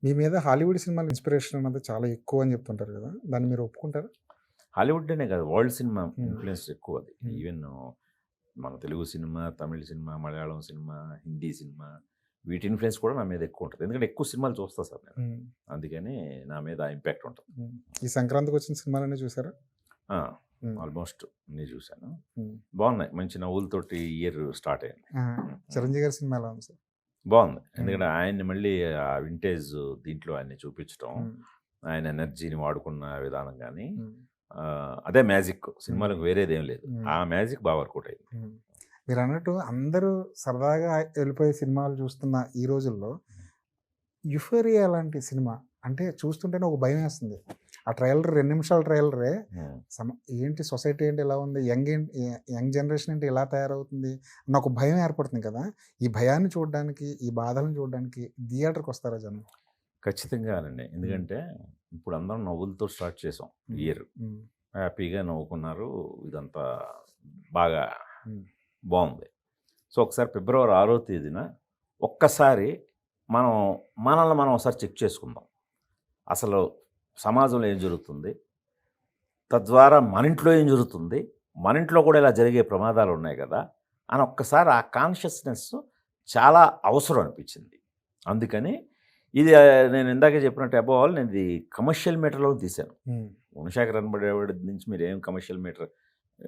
మీ మీద హాలీవుడ్ సినిమాల ఇన్‌స్పిరేషన్ అన్నది చాలా ఎక్కువ అని చెప్తుంటారు గదా! దాన్ని మీరు ఒప్పుకుంటారా? హాలీవుడ్ అనే కాదు, వరల్డ్ సినిమా హ్మ్. ఇన్‌ఫ్లూయెన్స్ ఎక్కువ అది. హ్మ్. ఈవెన్ మన Telugu cinema, Tamil cinema, Malayalam cinema, Hindi cinema వీటి ఇన్‌ఫ్లూయెన్స్ కూడా నా మీద ఎక్కువ ఉంటది. ఎందుకంటే ఎక్కువ సినిమాలు చూస్తా సార్ నేను. హ్మ్. అందుకని నా మీద ఆ ఇంపాక్ట్ ఉంటది. హ్మ్. ఈ సంక్రాంతికొచ్చిన సినిమాలన్నీ చూసారా? ఆ! హ్మ్. ఆల్మోస్ట్ అన్నీ చూశాను. హ్మ్. బాగున్నాయి. మంచి నవ్వులతోటి ఇయర్ స్టార్ట్ అయింది. ఆ! హ్మ్. 'చిరంజీవి' గారి సినిమా ఎలా ఉంది సార్? బాగుంది. హ్మ్. ఎందుకంటే ఆయన్ని మళ్ళీ ఆ వింటేజ్ దీంట్లో ఆయన్ని చూపించటం, హ్మ్. ఆయన ఎనర్జీని వాడుకున్న విధానం గానీ, హ్మ్. అదే మ్యాజిక్. హ్మ్. సినిమాలకు వేరేదేం లేదు. హ్మ్. ఆ మ్యాజిక్ బాగా వర్కౌట్ అయింది. హ్మ్. మీరన్నట్టు అందరూ సరదాగా ఎళ్ళిపోయే సినిమాలు చూస్తున్న ఈ రోజుల్లో 'యుఫోరియా' లాంటి సినిమా అంటే చూస్తుంటేనే ఒక భయమేస్తుంది. ఆ ట్రైలర్ 2 నిమిషాల ట్రైలరే హ్మ్. సమ ఏంటి సొసైటీ ఏంటి ఇలా ఉంది? యంగ్ జనరేషన్ ఏంటి ఇలా తయారవుతుంది? అన్న ఒక భయం ఏర్పడుతుంది కదా! ఈ భయాన్ని చూడడానికి, ఈ బాధలను చూడడానికి థియేటర్‌కొస్తారా జనం? ఖచ్చితంగానండి. హ్మ్. ఎందుకంటే ఇప్పుడు అందరం నవ్వులతో స్టార్ట్ చేసాం హ్మ్. ఇయర్. హ్మ్. హ్యాపీగా నవ్వుకున్నారు. ఇదంతా బాగా హ్మ్. బావుంది. సో, ఒకసారి ఫిబ్రవరి 6వ తేదీన ఒక్కసారి మనం మనల్ని మనం ఒకసారి చెక్ చేసుకుందాం. అసలు సమాజంలో ఏం జరుగుతుంది? తద్వారా మన ఇంట్లో ఏం జరుగుతుంది? మన ఇంట్లో కూడా ఇలా జరిగే ప్రమాదాలున్నాయి గదా! అని ఒక్కసారి ఆ కాన్షియస్‌నెస్ చాలా అవసరం అనిపించింది. అందుకని ఇది నేను ఇందాకే చెప్పినట్టు అబోవ్ ఆల్ నేనిది కమర్షియల్ మీటర్‌లో తీశాను. హ్మ్. 'గుణశేఖర్ అనబడేవాడి' నుంచి మీరేం కమర్షియల్ మీటర్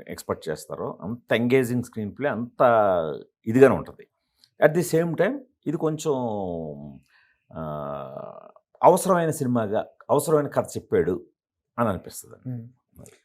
ఎక్స్‌పెక్ట్ చేస్తారో అంత ఎంగేజింగ్ స్క్రీన్ ప్లే అంత ఇదిగానే ఉంటది. అట్ ది సేమ్ టైమ్ ఇది కొంచెం ఆహ్, అవసరమైన సినిమాగా, అవసరమైన కథ చెప్పాడు అని అనిపిస్తదండి. హ్మ్. అది.